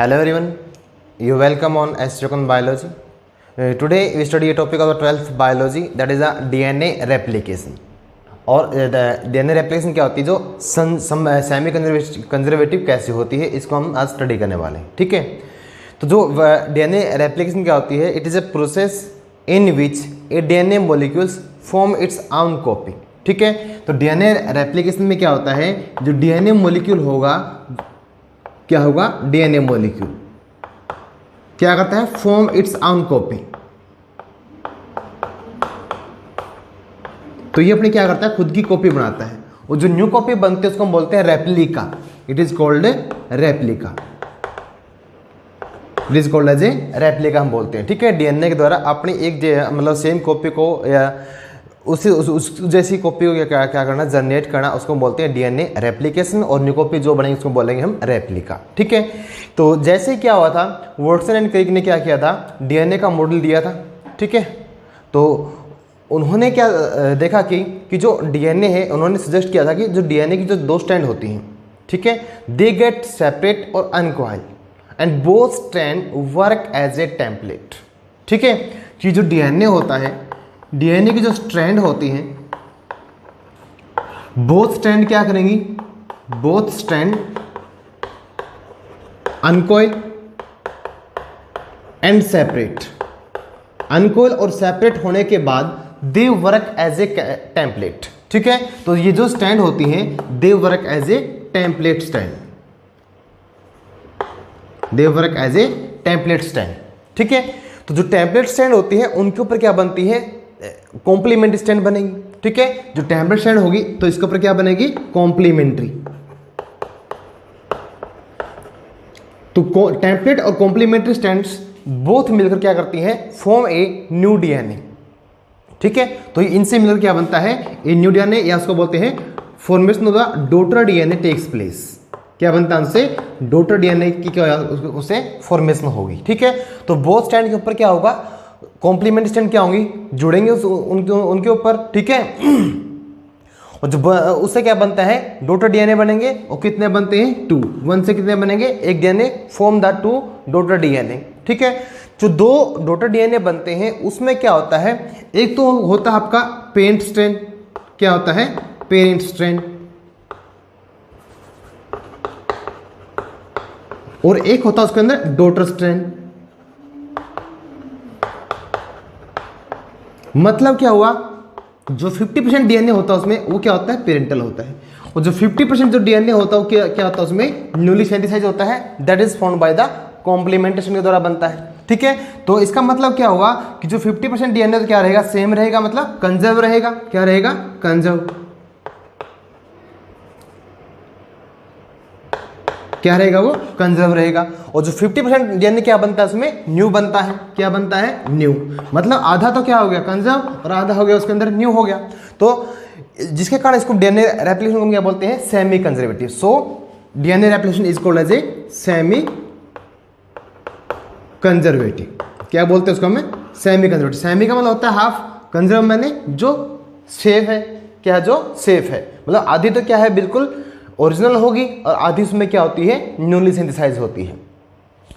Hello everyone, you welcome on Astrocon Biology. Today we study a topic of the 12th biology, that is a DNA replication. और DNA replication क्या होती है, जो semi conservative कैसे होती है, इसको हम आज स्टडी करने वाले हैं. ठीक है, तो जो DNA replication क्या होती है, it is a process in which A DNA molecules form it's own copy. ठीक है, तो DNA replication में क्या होता है, जो DNA molecule होगा, क्या होगा, DNA molecule क्या करता है, फॉर्म इट्स own कॉपी. तो ये अपने क्या करता है, खुद की कॉपी बनाता है, और जो न्यू कॉपी बनती है उसको हम बोलते हैं replica. It is called replica. It is called as a replica हम बोलते हैं. ठीक है, डीएनए के द्वारा अपनी एक मतलब सेम कॉपी को या उस जैसी कॉपी को क्या करना, जनरेट करना, उसको बोलते हैं डीएनए रेप्लिकेशन. और न्यू कॉपी जो बनेगी उसको बोलेंगे हम रेप्लिका. ठीक है, तो जैसे क्या हुआ था, वॉटसन एंड क्रिक ने क्या किया था, डीएनए का मॉडल दिया था. ठीक है, तो उन्होंने क्या देखा कि जो डीएनए है, उन्होंने सजेस्ट किया था कि जो डीएनए की जो दो स्ट्रैंड होती हैं, ठीक है, दे गेट सेपरेट और uncoil and both strand work as a template. ठीक है, कि जो डीएनए होता है, डीएनए की जो स्ट्रैंड होती हैं, बोथ स्ट्रैंड क्या करेंगी, both strand uncoil and separate. Uncoil और सेपरेट होने के बाद they work as a template. ठीक है, तो ये जो स्टैंड होती हैं, they work as a template stand. They work as a template stand. ठीक है, तो जो टेम्पलेट स्टैंड होती है उनके ऊपर क्या बनती है, कॉम्प्लीमेंट्री स्टैंड बनेगी. ठीक है, जो टेम्पलेट स्टैंड होगी तो इसके ऊपर क्या बनेगी, कॉम्प्लीमेंट्री. तो टेम्पलेट और कॉम्प्लीमेंट्री स्टैंड्स बोथ मिलकर क्या करती हैं, फॉर्म ए न्यू डीएनए. ठीक है, तो इनसे मिलकर क्या बनता है, ए न्यू डीएनए, या उसको बोलते हैं formation of the daughter DNA takes place. क्या बनता है उनसे, डॉटर डीएनए की क्या उससे फॉर्मेशन होगी. ठीक है, तो बोथ स्टैंड के ऊपर क्या होगा, कॉम्प्लीमेंट स्टैंड क्या होंगी, जुड़ेंगे उनके ऊपर. ठीक है, और जो उससे क्या बनता है, डॉटर डीएनए बनेंगे, और कितने बनते हैं, 2. 1 से कितने बनेंगे, एक DNA form the 2 daughter DNA. ठीक है, जो 2 डॉटर डीएनए बनते हैं उसमें क्या होता है, एक तो होता है आपका पेरेंट स्ट्रैंड. क्या होता है, पेरेंट स्ट्रैंड, और एक होता है उसके अंदर डॉटर स्ट्रैंड. मतलब क्या हुआ, जो 50% डीएनए होता है उसमें वो क्या होता है, पेरेंटल होता है, और जो 50% जो डीएनए होता है वो क्या होता है, उसमें न्यूली सिंथेसाइज होता है, that is found by the complementation के द्वारा बनता है. ठीक है, तो इसका मतलब क्या हुआ कि जो 50% डीएनए तो क्या रहेगा, सेम रहेगा, मतलब कंजर्व रहेगा. क्या रहेगा, कंजर्व. क्या रहेगा, वो कंजर्व रहेगा. और जो 50% डीएनए क्या बनता है, उसमें न्यू बनता है. क्या बनता है, न्यू. मतलब आधा तो क्या हो गया, कंजर्व, और आधा हो गया उसके अंदर न्यू हो गया. तो जिसके कारण इसको डीएनए रेप्लिकेशन को क्या बोलते हैं, semi conservative. So DNA replication is called as a semi conservative. क्या बोलते हैं उसको हमें, सेमी कंजर्वेटिव. सेमी का मतलब होता है हाफ, कंजर्व मैंने जो सेफ है. क्या, जो सेफ है, मतलब आधी तो क्या है, बिल्कुल ओरिजिनल होगी, और आधी उसमें क्या होती है, न्यूली सिंथेसाइज होती है.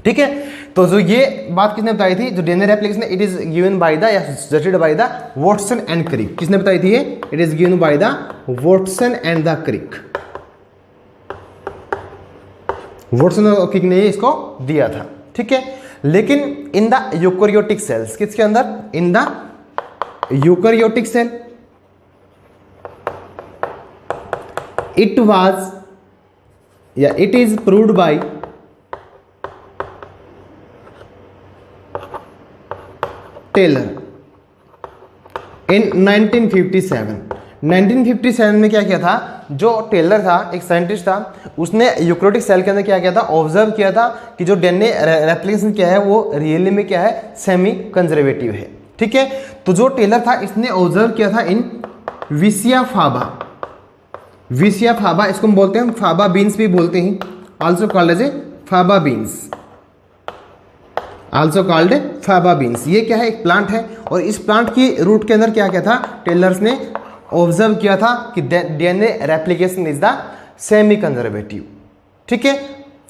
ठीक है, तो जो ये बात किसने बताई थी, जो DNA replication it is given by the, या suggested by the Watson and Crick. किसने बताई थी ये, it is given by the Watson and the Crick. Watson और क्रिक ने इसको दिया था. ठीक है, लेकिन इन द यूकैरियोटिक सेल्स, किसके अंदर, in the eukaryotic cell, it was या it is proved by Taylor in 1957. 1957 में क्या किया था, जो टेलर था, एक साइंटिस्ट था, उसने यूकैरियोटिक सेल के अंदर क्या किया था, ऑब्जर्व किया था कि जो डीएनए रेप्लिकेशन क्या है वो रियली में क्या है, सेमी कंजर्वेटिव है. ठीक है, तो जो टेलर था इसने ऑब्जर्व किया था इन विसिया फाबा. विसिया फाबा, इसको हम बोलते हैं फाबा बीन्स भी बोलते हैं, also called as a faba beans. Also called faba beans. ये क्या है, एक प्लांट है, और इस प्लांट की रूट के अंदर क्या किया था, टेलर्स ने ऑब्जर्व किया था कि DNA replication is the semi conservative. ठीक है,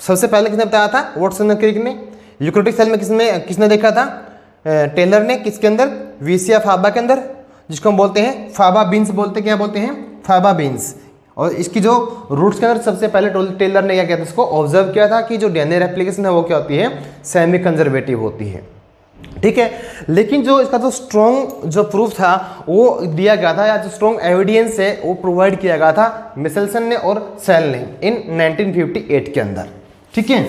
सबसे पहले किसने बताया था? वाटसन क्रिक ने। यूकेरियोटिक सेल में किसने देखा था? टेलर ने। किसके अंदर? वीसिया फाबा के अंदर, जिसको हम बोलते हैं फाबा बीन्स बोलते हैं। क्या बोलते हैं? फाबा बीन्स। और इसकी जो रूट्स के अंदर सबसे पहले टेलर ने क्या किया था? इसको ऑब्जर्व किया था कि जो डीएनए रेप्लिकेशन है वो क्या होती है? सेमी कंजर्वेटिव होती है। ठीक है, लेकिन जो इसका जो स्ट्रॉन्ग जो प्रूफ था वो दिया गया था, या जो स्ट्रॉन्ग एविडेंस है वो प्रोवाइड किया गया था मिशेल्सन ने और सेल ने इन 1958 के अंदर। ठीक है,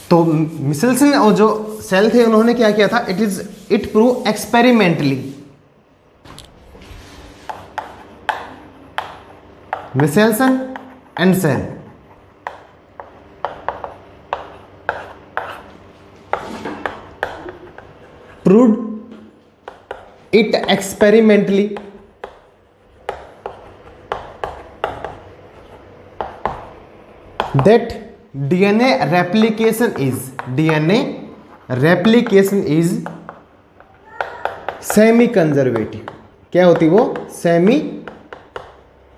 तो मिशेल्सन और जो सेल थे उन्होंने क्या किया था? It prove experimentally. Meselson and Stahl proved it experimentally that DNA replication is semi conservative. क्या होती वो? Semi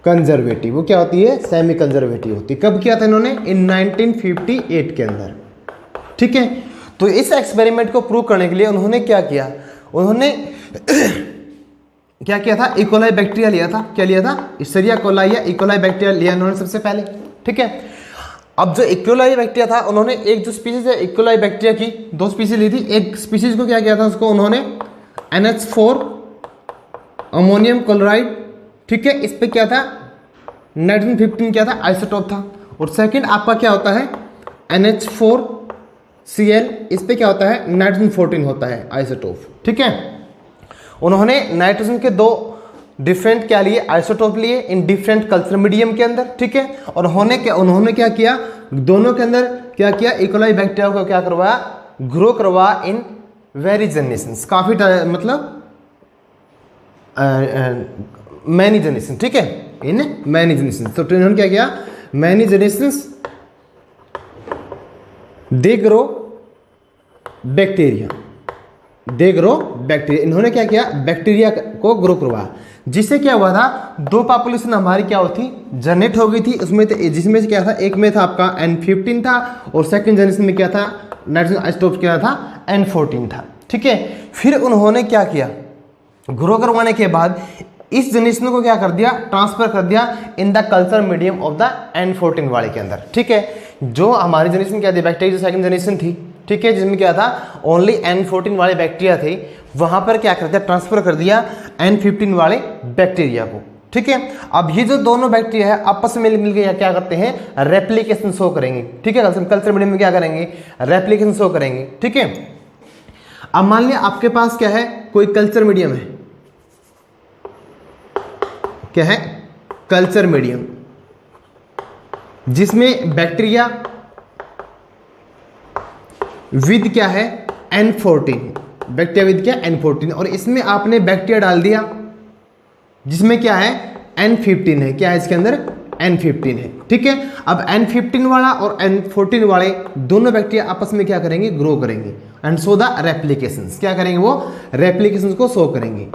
conservative. वो क्या होती है? सेमी कंजर्वेटिव होती है। कब किया था इन्होंने? इन 1958 के अंदर। ठीक है, तो इस एक्सपेरिमेंट को प्रूव करने के लिए उन्होंने क्या किया? उन्होंने क्या किया था? इकोलाई बैक्टीरिया लिया था। क्या लिया था? इस्चेरिया कोलाई या इकोलाई बैक्टीरिया लिया उन्होंने सबसे पहले। ठीक है, अब जो इकोलाई बैक्टीरिया था उन्होंने एक जो स्पीसीज है इकोलाई बैक्टीरिया की, दो स्पीसीज ली थी। एक स्पीसीज को क्या किया था? उसको उन्होंने NH4 अमोनियम क्लोराइड, ठीक है, इस पे क्या था? नाइट्रोजन 15 क्या था? आइसोटोप था। और सेकंड आपका क्या होता है? NH4Cl, इस पे क्या होता है? नाइट्रोजन 14 होता है आइसोटोप। ठीक है, उन्होंने नाइट्रोजन के दो डिफरेंट क्या लिए? आइसोटोप लिए इन डिफरेंट कल्चर मीडियम के अंदर। ठीक है, और उन्होंने क्या किया? दोनों के अंदर क्या किया? इकोलाई बैक्टीरिया को क्या करवाया? ग्रो करवाया इन वेरी जनरेशंस, काफी मतलब मैनी जनरेशन। ठीक है, इन मैनी जनरेशन। तो इन्होंने क्या किया? Many generations they grow bacteria. इन्होंने क्या किया? बैक्टीरिया को ग्रो करवाया, जिससे क्या हुआ था? दो पॉपुलेशन हमारी क्या होती? जनरेट हो गई थी उसमें, जिसमें से क्या था? एक में था आपका N15 था और सेकंड जनरेशन में क्या था? नाइट्रोजन आइसोटोप क्या था? N14 था। ठीक है, फिर उन्होंने क्या किया? ग्रो करवाने के बाद इस जनरेशन को क्या कर दिया? ट्रांसफर कर दिया in the culture medium of the N14 वाले के अंदर। ठीक है, जो हमारी जनरेशन क्या थी? बैक्टीरिया जो सेकंड जनरेशन थी, ठीक है, जिसमें क्या था? ओनली N14 वाले बैक्टीरिया थे, वहां पर क्या कर दिया? ट्रांसफर कर दिया N15 वाले बैक्टीरिया को। ठीक है, अब ये जो दोनों बैक्टीरिया है आपस में मिल गए क्या करते हैं? रेप्लिकेशन शो करेंगे। ठीक है, कल्चर मीडियम में क्या करेंगे? रेप्लिकेशन शो करेंगे। ठीक है, अब मान लिया आपके पास क्या है? कोई कल्चर मीडियम है। क्या है? कल्चर मीडियम, जिसमें बैक्टीरिया विद क्या है? N14, बैक्टीरिया विद क्या? N14, और इसमें आपने बैक्टीरिया डाल दिया जिसमें क्या है? N15 है। क्या है इसके अंदर? N15 है। ठीक है, अब N15 वाला और N14 वाले दोनों बैक्टीरिया आपस में क्या करेंगे? ग्रो करेंगे एंड शो द रेप्लिकेशंस। क्या करेंगे? वो रेप्लिकेशंस को शो करेंगे।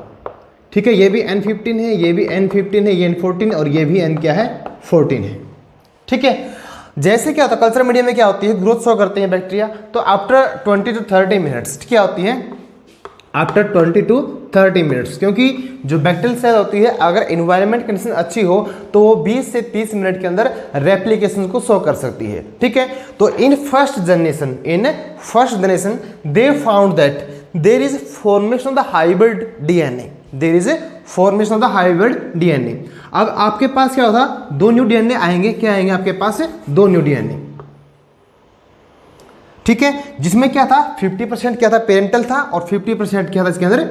ठीक है, ये भी N15 है, ये भी N15 है, ये N14 और ये भी N क्या है? 14 है। ठीक है, जैसे क्या होता है? कल्चर मीडियम में क्या होती है? ग्रोथ शो करते हैं बैक्टीरिया। तो आफ्टर 20 to 30 मिनट्स क्या होती है? आफ्टर 20 to 30 मिनट्स, क्योंकि जो बैक्टीरियल सेल होती है अगर इन्वायरमेंट कंडीशन अच्छी हो तो वो 20 से 30 मिनट के अंदर रेप्लिकेशन को शो कर सकती है। ठीक है, तो in first generation they found that there is formation of the hybrid DNA. There is a formation of the hybrid DNA. अब आपके पास क्या होता? दो न्यू डीएनए आएंगे। क्या आएंगे आपके पास? दो न्यू डीएनए। ठीक है, जिसमें क्या था? 50% क्या था? पेरेंटल था और 50% क्या था इसके अंदर?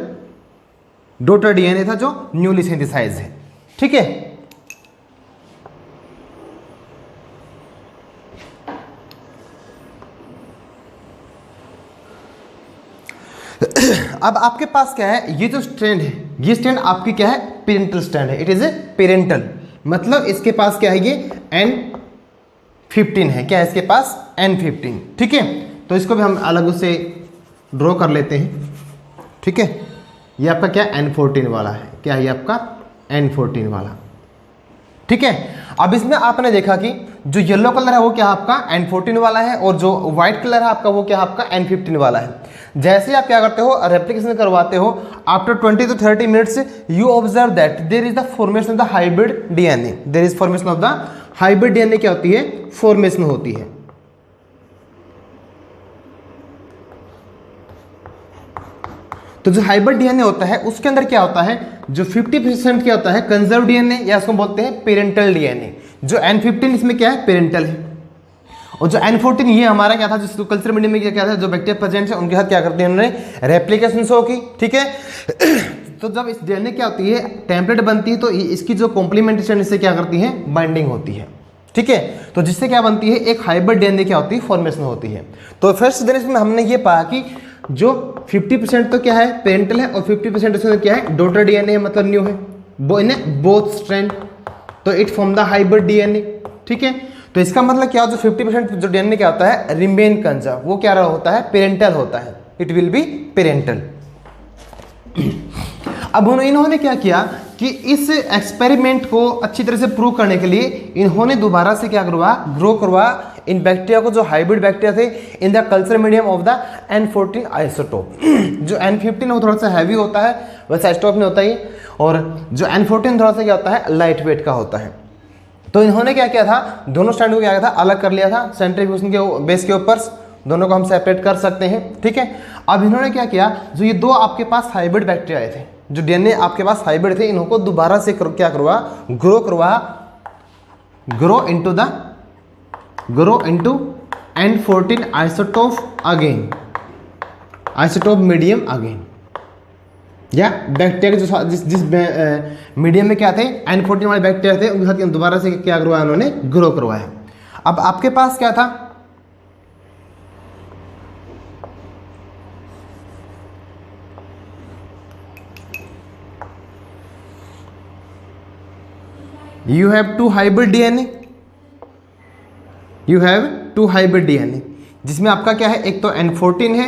डॉटर डीएनए था जो न्यूली सिंथेसाइज है। ठीक है, अब आपके पास क्या है? ये जो स्ट्रैंड है, ये स्ट्रैंड आपकी क्या है? पेरेंटल स्ट्रैंड है। इट इज ए पेरेंटल, मतलब इसके पास क्या है? ये N15 है। क्या है इसके पास? N15। ठीक है, तो इसको भी हम अलग से ड्रॉ कर लेते हैं। ठीक है, ये आपका क्या? N14 वाला है। क्या है ये आपका? N14 वाला। ठीक है, अब इसमें आपने देखा कि जो येलो कलर है वो क्या आपका N14 वाला है, और जो व्हाइट कलर है आपका वो क्या आपका N15 वाला है। जैसे आप क्या करते हो, रेप्लिकेशन करवाते हो, after 20 to 30 minutes you observe that there is the formation of the hybrid DNA. There is formation of the hybrid DNA क्या होती है, फॉर्मेशन होती है। तो जो हाइब्रिड डीएनए होता है उसके अंदर क्या होता है, जो 50% क्या होता है कंजर्व डीएनए, या उसको बोलते हैं पेरेंटल डीएनए। जो N15 इसमें क्या है, पेरेंटल है, और जो N14 ये हमारा क्या था, जिसको कल्चर मीडियम में क्या था, जो बैक्टीरिया प्रेजेंट है उनके साथ क्या करते हैं उन्होंने रेप्लिकेशन शो की, ठीक है। तो जब इस डीएनए क्या होती है टेम्पलेट बनती है, तो इसकी जो कॉम्प्लीमेंट्री स्ट्रैंड इससे क्या करती है, बाइंडिंग होती है, ठीक है। तो जिससे क्या बनती है, एक हाइब्रिड डीएनए क्या होती है, फॉर्मेशन होती है। तो फर्स्ट जनरेशन में हमने ये पाया कि जो 50% तो क्या है पेरेंटल है, और 50% उसमें क्या है डॉटर डीएनए है, मतलब न्यू है, वो इन्हें बोथ स्ट्रैंड, तो it form the hybrid DNA, ठीक है। तो इसका मतलब क्या, जो 50% जो डीएनए क्या होता है रिमेन कंजर्व, वो क्या होता है, पेरेंटल होता है, इट विल बी पेरेंटल। अब इन्होंने क्या किया कि इस एक्सपेरिमेंट को अच्छी तरह से प्रूव करने के लिए इन्होंने दोबारा से क्या करवा, ग्रो करवा इन बैक्टीरिया को, जो हाइब्रिड बैक्टीरिया थे, in the culture medium of the N14 isotope. जो N15 वो थोड़ा सा हैवी होता है, वैसे आइसोटोप में होता ही, और जो N14 थोड़ा सा क्या होता है, लाइट वेट का होता है। तो इन्होंने क्या किया था, दोनों स्टैंड को क्या किया था, अलग कर लिया था सेंट्रीफ्यूजन के बेस के ऊपर, दोनों को हम सेपरेट कर सकते हैं, ठीक है। अब इन्होंने क्या किया, जो ये दो आपके पास हाइब्रिड बैक्टीरिया आए थे, जो डीएनए आपके पास हाइब्रिड थे, इनको दोबारा से क्या करवा, grow into N14 isotope again, isotope medium again, या बैक्टीरिया जो जिस मीडियम में क्या थे N14 वाले बैक्टीरिया थे, उनके साथ दोबारा से क्या करवाया उन्होंने, ग्रो करवाया। अब आपके पास क्या था, you have two hybrid DNA, जिसमें आपका क्या है, एक तो N14 है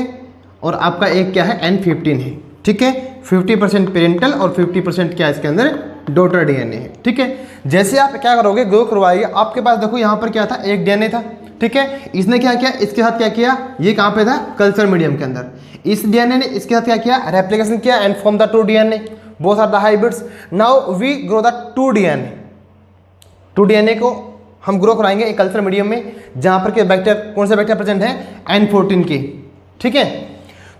और आपका एक क्या है N15 है, ठीक है। 50% पेरेंटल और 50% क्या इसके अंदर डॉटर डीएनए है, ठीक है। जैसे आप क्या करोगे, ग्रो करवाइए, आपके पास देखो यहाँ पर क्या था, एक डीएनए था, ठीक है। इसने क्या किया, इसके साथ क्या किया, ये कहाँ पे था, कल्चर मीडियम के अंदर, इस डीएनए ने इसके साथ क्या किया, रेप्लिकेशन किया and form the 2 DNA, both are the hybrids. Now we grow the 2 DNA को हम ग्रो कराएंगे एक कल्चर मीडियम में, जहां पर के बैक्टीरिया, कौन से बैक्टीरिया प्रेजेंट है, N14 की, ठीक है।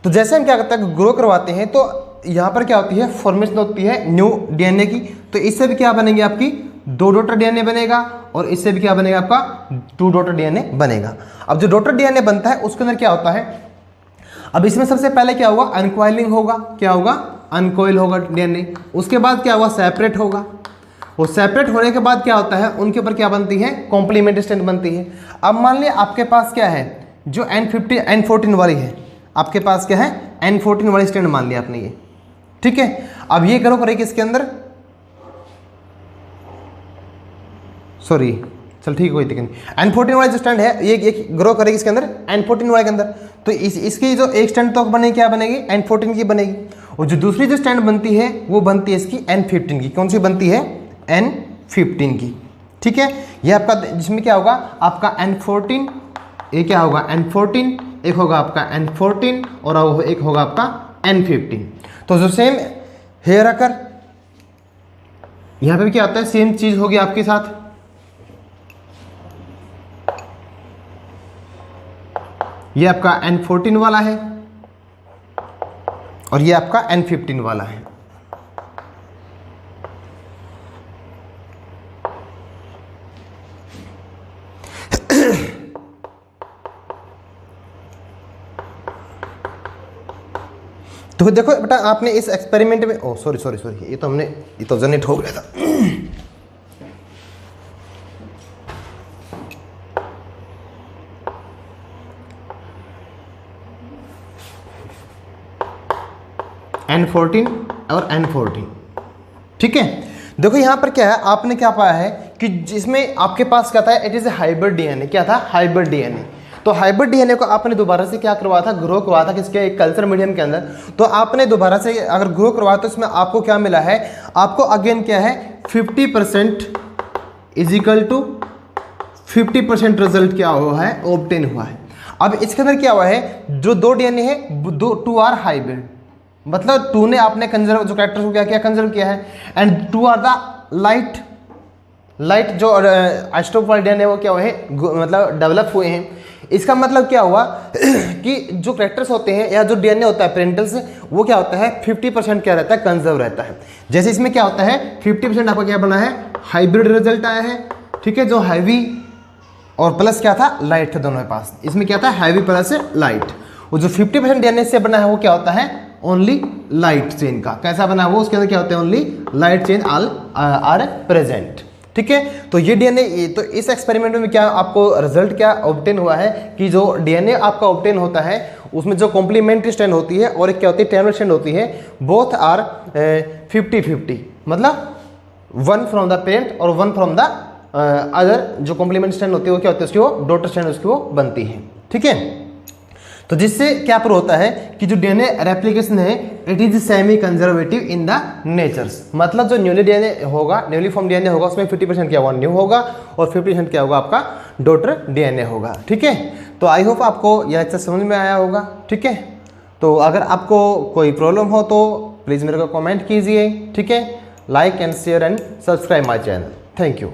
तो जैसे हम क्या करते हैं, ग्रो करवाते हैं, तो यहाँ पर क्या होती है, फॉर्मेशन होती है न्यू डीएनए की। तो इससे भी क्या बनेंगे, आपकी 2 डॉटर डीएनए बनेगा, और इससे भी क्या बनेगा, आपका 2 डॉटर डीएनए बनेगा। अब जो डॉटर डीएनए बनता है उसके अंदर क्या होता है, अब इसमें सबसे पहले क्या होगा, अनकॉइलिंग होगा, क्या होगा, अनकॉइल होगा डीएनए। उसके बाद क्या होगा, सेपरेट होगा, वो सेपरेट होने के बाद क्या होता है, उनके ऊपर क्या बनती है, कॉम्प्लीमेंट्री स्ट्रैंड बनती है। अब मान लिया आपके पास क्या है, जो N14 वाली है, आपके पास क्या है, N14 वाली स्ट्रैंड मान लिया आपने ये, ठीक है। अब ये ग्रो करेगी इसके अंदर, सॉरी चल ठीक है कोई दिक्कत नहीं, N14 वाली जो स्ट्रैंड है ये ग्रो करेगी इसके अंदर, N14 वाले के अंदर। तो इसकी जो एक स्ट्रैंड तो बनेगी, क्या बनेगी, N14 की बनेगी, और जो दूसरी जो स्ट्रैंड बनती है वो बनती है इसकी N15 की। कौन सी बनती है, N15 की, ठीक है। ये आपका जिसमें क्या होगा, आपका N14, ये क्या होगा N14, एक होगा आपका N14 और एक होगा आपका N15। तो जो सेम हेयर अकर, यहां पे भी क्या होता है, सेम चीज होगी आपके साथ, ये आपका N14 वाला है और ये आपका N15 वाला है। तो देखो बेटा, आपने इस एक्सपेरिमेंट में, ओ सॉरी, ये तो जनरेट हो गया था। N14 और N14, ठीक है। देखो यहाँ पर क्या है, आपने क्या पाया है कि जिसमें आपके पास क्या था, it is a hybrid DNA, क्या था, हाइब्रिड डीएनए। तो हाइब्रिड डीएनए को आपने दोबारा से क्या करवाया था, ग्रो करवाया था, किसके, एक कल्चर मीडियम के अंदर। तो आपने दोबारा से अगर ग्रो करवाया तो इसमें आपको क्या मिला है, आपको अगेन क्या है, 50% इज इक्वल टू 50% रिजल्ट क्या हुआ है, ऑब्टेन हुआ है। अब इसके अंदर क्या हुआ है, जो 2 डीएनए है, 2 आर हाइब्रिड, मतलब 2 ने आपने कंजर्व, जो कैरेक्टर्स को क्या किया, कंजर्व किया है, एंड 2 आर द लाइट जो आइसोटोप वाले डीएनए वो क्या हुए हैं, मतलब डेवलप हुए हैं। इसका मतलब क्या हुआ कि जो कैरेक्टर्स होते हैं या जो डीएनए होता है पेरेंटल से, वो क्या होता है 50% क्या रहता है, कंजर्व रहता है। जैसे इसमें क्या होता है 50% आपका क्या बना है, हाइब्रिड रिजल्ट आया है, ठीक है, जो हैवी और प्लस क्या था, लाइट थे दोनों के पास। इसमें क्या था, हैवी प्लस लाइट। और जो 50% डीएनए से बना है वो क्या होता है, ओनली लाइट चेन का। कैसा बना वो, उसके अंदर क्या होते हैं, only light chain are present, ठीक है। तो ये डीएनए, तो इस एक्सपेरिमेंट में क्या आपको रिजल्ट क्या ऑब्टेन हुआ है कि जो डीएनए आपका ऑब्टेन होता है उसमें जो कॉम्प्लीमेंट्री स्ट्रैंड होती है और एक क्या होती है, टर्मिनल स्ट्रैंड होती है, बोथ आर 50-50, मतलब 1 फ्रॉम द पेरेंट और 1 फ्रॉम द अदर। जो कॉम्प्लीमेंट स्ट्रैंड होती है वो क्या होती है, उसकी वो डॉटर स्ट्रैंड उसकी वो बनती है, ठीक है। तो जिससे क्या प्रूव होता है कि जो डीएनए रेप्लिकेशन है, it is semi conservative in the natures, मतलब जो न्यूली डीएनए होगा, न्यूली फॉर्म डीएनए होगा, उसमें 50% क्या होगा, न्यू होगा, और 50% क्या होगा, आपका डॉटर डीएनए होगा, ठीक है। तो आई होप आपको यह अच्छा समझ में आया होगा, ठीक है। तो अगर आपको कोई प्रॉब्लम हो तो प्लीज़ मेरे को कमेंट कीजिए, ठीक है। Like and share and subscribe my channel. Thank you.